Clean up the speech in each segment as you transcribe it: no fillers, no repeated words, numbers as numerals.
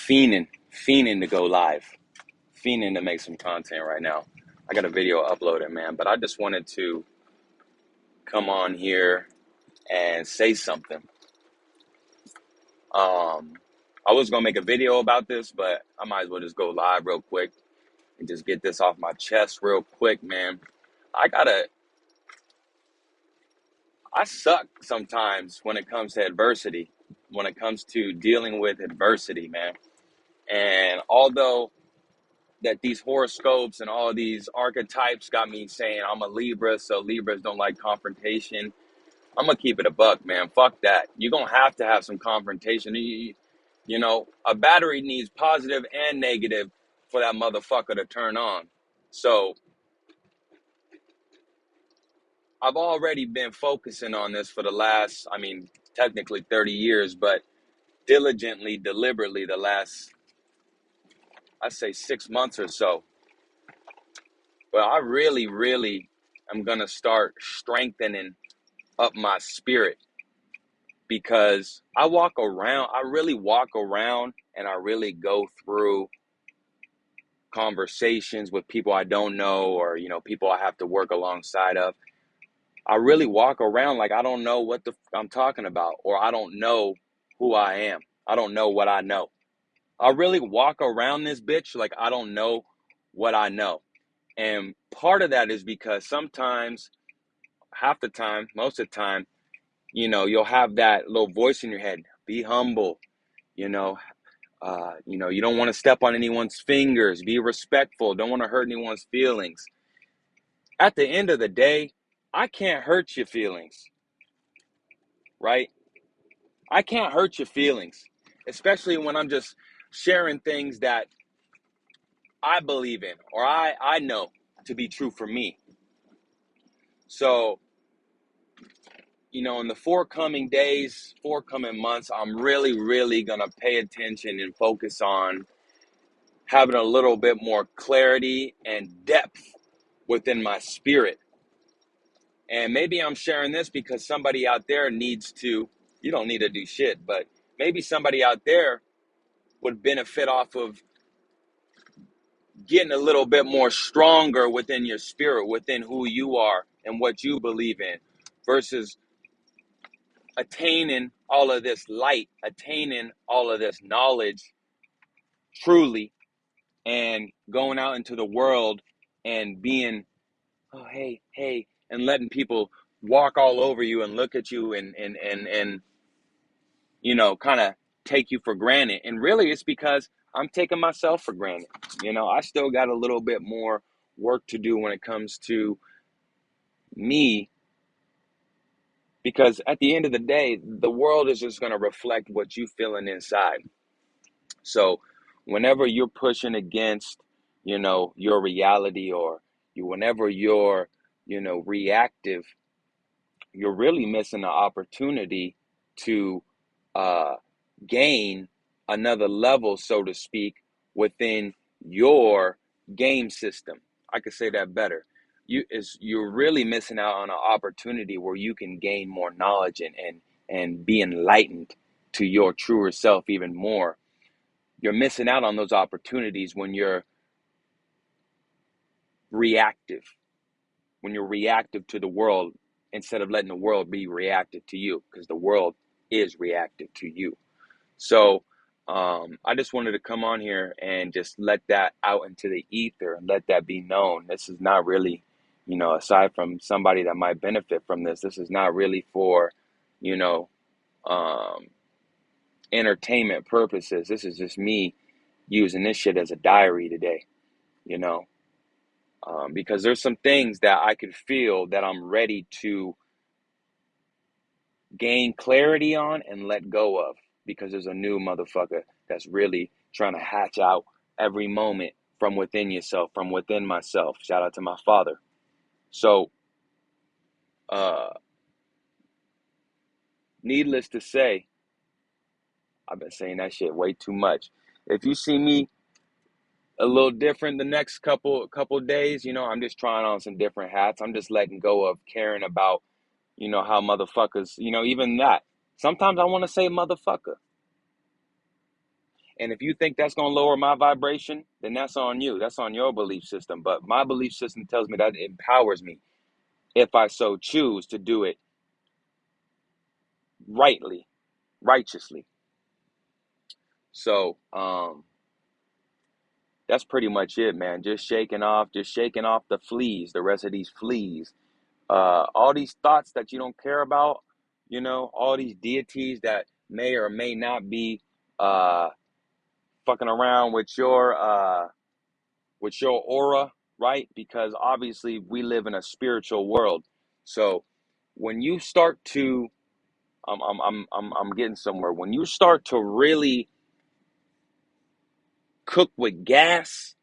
fiending to go live, fiending to make some content right now. I got a video uploaded, man, but I just wanted to come on here and say something. I was gonna make a video about this, but I might as well just go live real quick and just get this off my chest real quick, man. I suck sometimes when it comes to adversity, when it comes to dealing with adversity, man. And although that these horoscopes and all these archetypes got me saying I'm a Libra, so Libras don't like confrontation, I'm gonna keep it a buck, man. Fuck that. You're gonna have some confrontation. You know, a battery needs positive and negative for that motherfucker to turn on. So I've already been focusing on this for the last, technically 30 years, but diligently, deliberately the last, I'd say 6 months or so. But I really am going to start strengthening up my spirit, because I really walk around and I really go through conversations with people I don't know, or, people I have to work alongside of. I really walk around like I don't know what I'm talking about, or I don't know who I am. I don't know what I know. I really walk around this bitch like I don't know what I know. And part of that is because sometimes, half the time, most of the time, you'll have that little voice in your head. Be humble, you know, you don't want to step on anyone's fingers. Be respectful. Don't want to hurt anyone's feelings. At the end of the day, I can't hurt your feelings, right? I can't hurt your feelings, especially when I'm just sharing things that I believe in, or I know to be true for me. So, in the forthcoming days, forthcoming months, I'm really going to pay attention and focus on having a little bit more clarity and depth within my spirit. And maybe I'm sharing this because somebody out there you don't need to do shit, but maybe somebody out there would benefit off of getting a little bit more stronger within your spirit, within who you are and what you believe in, versus attaining all of this light, attaining all of this knowledge truly, and going out into the world and being, oh, hey, and letting people walk all over you and look at you and kind of take you for granted. And really it's because I'm taking myself for granted. I still got a little bit more work to do when it comes to me, because at the end of the day, the world is just going to reflect what you feeling inside. So whenever you're pushing against, your reality, or whenever you're, reactive, you're really missing the opportunity to uh, gain another level, so to speak, within your game system. I could say that better. You're really missing out on an opportunity where you can gain more knowledge and be enlightened to your truer self even more. You're missing out on those opportunities when you're reactive, to the world, instead of letting the world be reactive to you, because the world is reactive to you. So I just wanted to come on here and just let that out into the ether and let that be known. This is not really, aside from somebody that might benefit from this, this is not really for, um, entertainment purposes. This is just me using this shit as a diary today, you know, because there's some things that I could feel that I'm ready to gain clarity on and let go of, because there's a new motherfucker that's really trying to hatch out every moment from within yourself, from within myself. Shout out to my father. So, needless to say, I've been saying that shit way too much. If you see me a little different the next couple days, I'm just trying on some different hats. I'm just letting go of caring about, how motherfuckers, even that. Sometimes I want to say motherfucker. And if you think that's going to lower my vibration, then that's on you. That's on your belief system. But my belief system tells me that it empowers me if I so choose to do it rightly, righteously. So that's pretty much it, man. Just shaking off the fleas, the rest of these fleas. All these thoughts that you don't care about, all these deities that may or may not be uh, fucking around with your aura, right? Because obviously we live in a spiritual world. So when you start to, I'm getting somewhere. When you start to really cook with gas,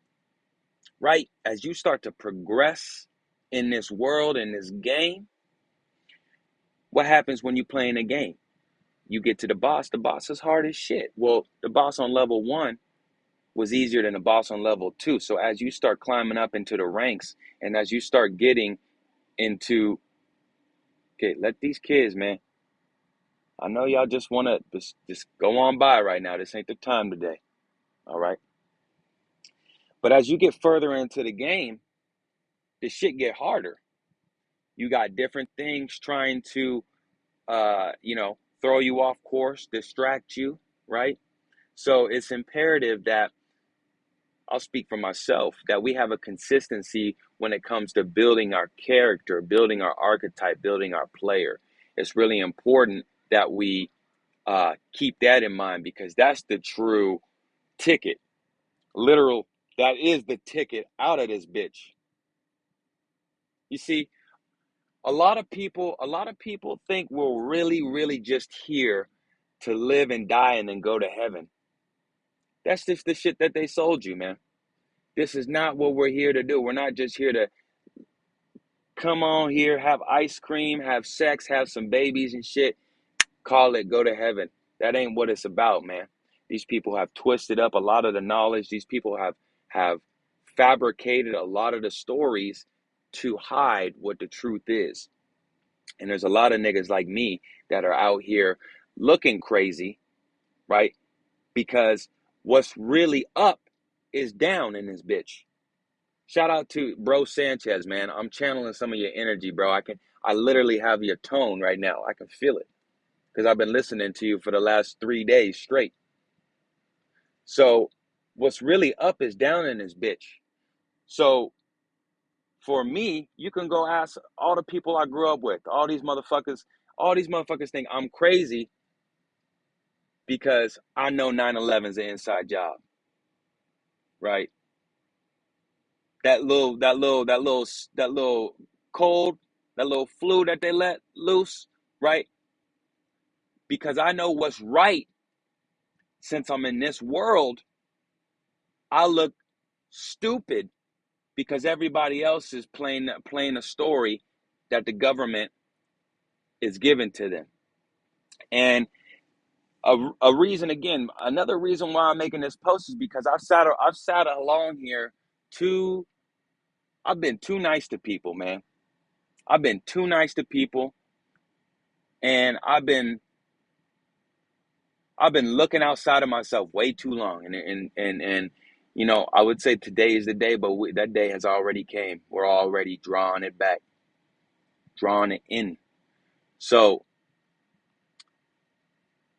right? As you start to progress in this world, in this game, what happens when you play in a game? You get to the boss. The boss is hard as shit. Well, the boss on level 1 was easier than the boss on level 2. So as you start climbing up into the ranks, and as you start getting into, okay, let these kids, man. I know y'all just want to just go on by right now. This ain't the time today. All right. But as you get further into the game, the shit get harder. You got different things trying to, throw you off course, distract you, right? So it's imperative that, I'll speak for myself, that we have a consistency when it comes to building our character, building our archetype, building our player. It's really important that we keep that in mind, because that's the true ticket. Literal, that is the ticket out of this bitch. You see, a lot of people think we're really, really just here to live and die and then go to heaven. That's just the shit that they sold you, man. This is not what we're here to do. We're not just here to come on here, have ice cream, have sex, have some babies and shit, call it, go to heaven. That ain't what it's about, man. These people have twisted up a lot of the knowledge. These people have fabricated a lot of the stories to hide what the truth is. And there's a lot of niggas like me that are out here looking crazy, right? Because what's really up is down in this bitch. Shout out to Bro Sanchez, man. I'm channeling some of your energy, bro. I literally have your tone right now. I can feel it because I've been listening to you for the last 3 days straight. So what's really up is down in this bitch. So for me, you can go ask all the people I grew up with, all these motherfuckers think I'm crazy because I know 9/11 is an inside job, right? That little cold, that little flu that they let loose, right? Because I know what's right. Since I'm in this world, I look stupid because everybody else is playing a story that the government is giving to them. And a reason, again, another reason why I'm making this post is because I've sat along here too. I've been too nice to people, man. I've been too nice to people, and I've been looking outside of myself way too long, and I would say today is the day, but that day has already came. We're already drawing it back, drawing it in. So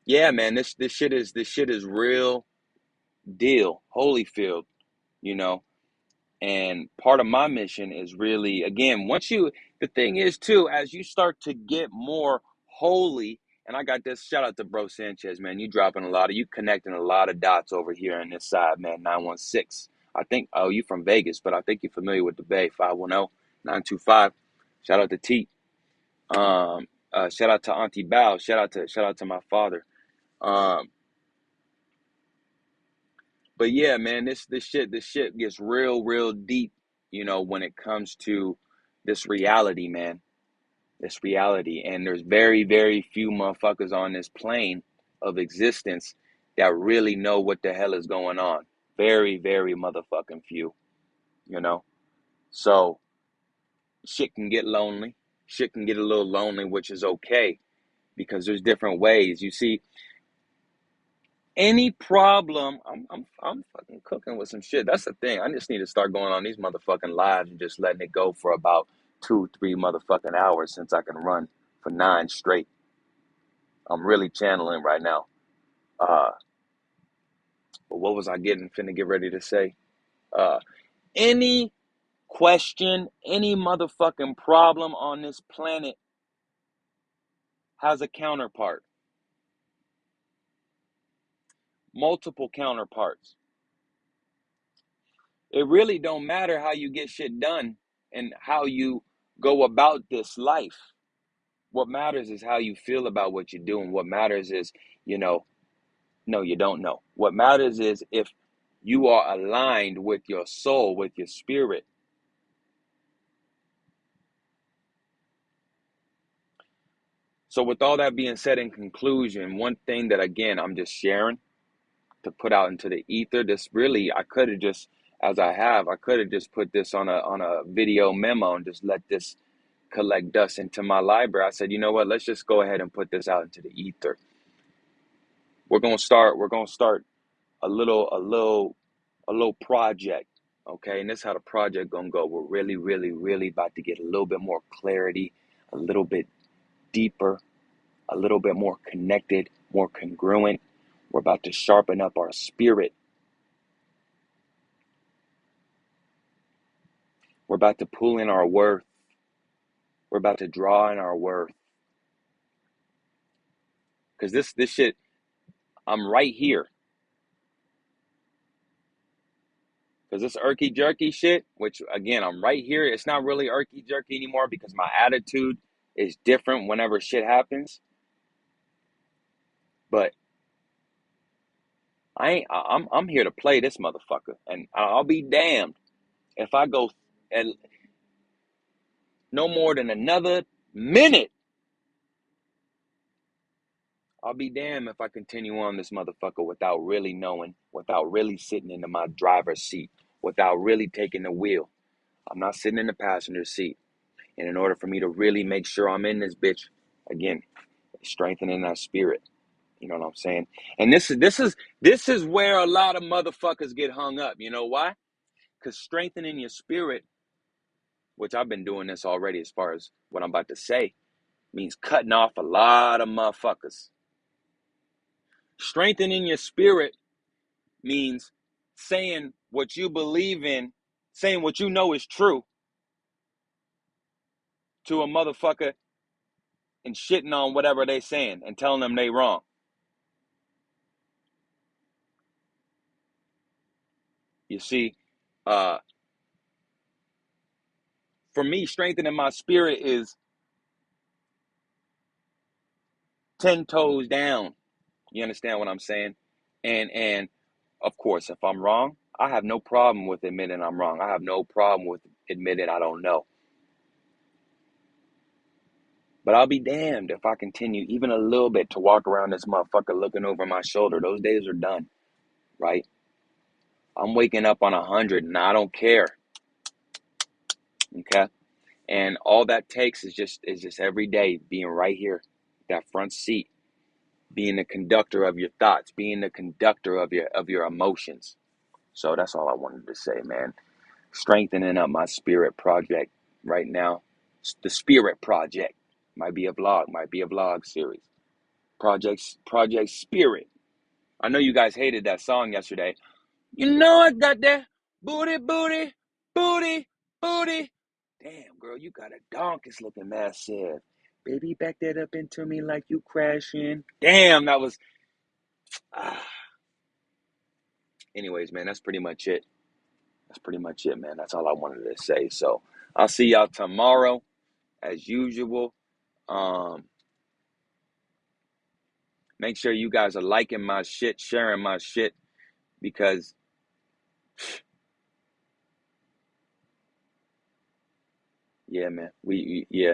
yeah, man, this shit is real deal, Holyfield, you know. And part of my mission is really, again, the thing is too, as you start to get more holy, and I got this, shout out to Bro Sanchez, man. You connecting a lot of dots over here on this side, man. 916. I think, oh, you from Vegas, but I think you're familiar with the Bay, 510-925. Shout out to T. Shout out to Auntie Bao. Shout out to my father. Um, But yeah, man, this shit gets real, real deep, when it comes to this reality, man. This reality. And there's very, very few motherfuckers on this plane of existence that really know what the hell is going on. Very, very motherfucking few, you know? So shit can get lonely. Shit can get a little lonely, which is okay because there's different ways. You see, Any problem, I'm fucking cooking with some shit. That's the thing. I just need to start going on these motherfucking lives and just letting it go for about 2, 3 motherfucking hours since I can run for 9 straight. I'm really channeling right now. Uh, but what was I finna get ready to say? Uh, any question, any motherfucking problem on this planet has a counterpart, multiple counterparts. It really don't matter how you get shit done and how you go about this life. What matters is how you feel about what you're doing. What matters is, you know, no, you don't know. What matters is if you are aligned with your soul, with your spirit. So with all that being said, in conclusion, one thing that, again, I'm just sharing to put out into the ether, this really, I could have just, as I could have just put this on a video memo and just let this collect dust into my library. I said, you know what, let's just go ahead and put this out into the ether. We're gonna start a little project. Okay, and this is how the project gonna go. We're really, really, really about to get a little bit more clarity, a little bit deeper, a little bit more connected, more congruent. We're about to sharpen up our spirit. We're about to pull in our worth. We're about to draw in our worth. Because this shit, I'm right here. Because this irky jerky shit, which again, I'm right here. It's not really irky jerky anymore because my attitude is different whenever shit happens. But I'm here to play this motherfucker. And I'll be damned if I go at no more than another minute. I'll be damned if I continue on this motherfucker without really knowing, without really sitting into my driver's seat, without really taking the wheel. I'm not sitting in the passenger seat. And in order for me to really make sure I'm in this bitch, again, strengthening that spirit. You know what I'm saying? And this is where a lot of motherfuckers get hung up. You know why? Because strengthening your spirit, which I've been doing this already as far as what I'm about to say, means cutting off a lot of motherfuckers. Strengthening your spirit means saying what you believe in, saying what you know is true to a motherfucker and shitting on whatever they saying and telling them they wrong. You see, uh, for me, strengthening my spirit is 10 toes down. You understand what I'm saying? And of course, if I'm wrong, I have no problem with admitting I'm wrong. I have no problem with admitting I don't know. But I'll be damned if I continue even a little bit to walk around this motherfucker looking over my shoulder. Those days are done, right? I'm waking up on 100 and I don't care. Okay? And all that takes is just every day being right here, that front seat, being the conductor of your thoughts, being the conductor of your emotions. So that's all I wanted to say, man. Strengthening up my spirit project right now. The Spirit Project might be a vlog series. Project Spirit. I know you guys hated that song yesterday. You know I got that booty, booty, booty, booty. Damn, girl, you got a donkus looking massive. Baby, back that up into me like you crashing. Damn, that was. Ah. Anyways, man, that's pretty much it. That's pretty much it, man. That's all I wanted to say. So I'll see y'all tomorrow, as usual. Make sure you guys are liking my shit, sharing my shit, because yeah, man. Yeah.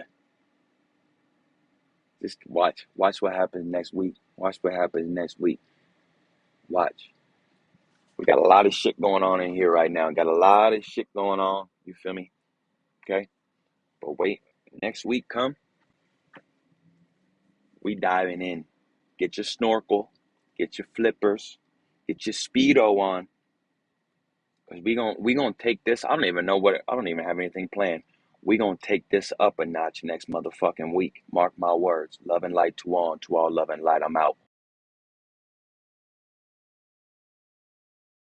Just watch what happens next week. Watch what happens next week. Watch. We got a lot of shit going on in here right now. Got a lot of shit going on. You feel me? Okay. But wait, next week come, we diving in. Get your snorkel. Get your flippers. Get your Speedo on. Because we gonna take this. I don't even have anything planned. We gonna take this up a notch next motherfucking week. Mark my words. Love and light to all love and light. I'm out.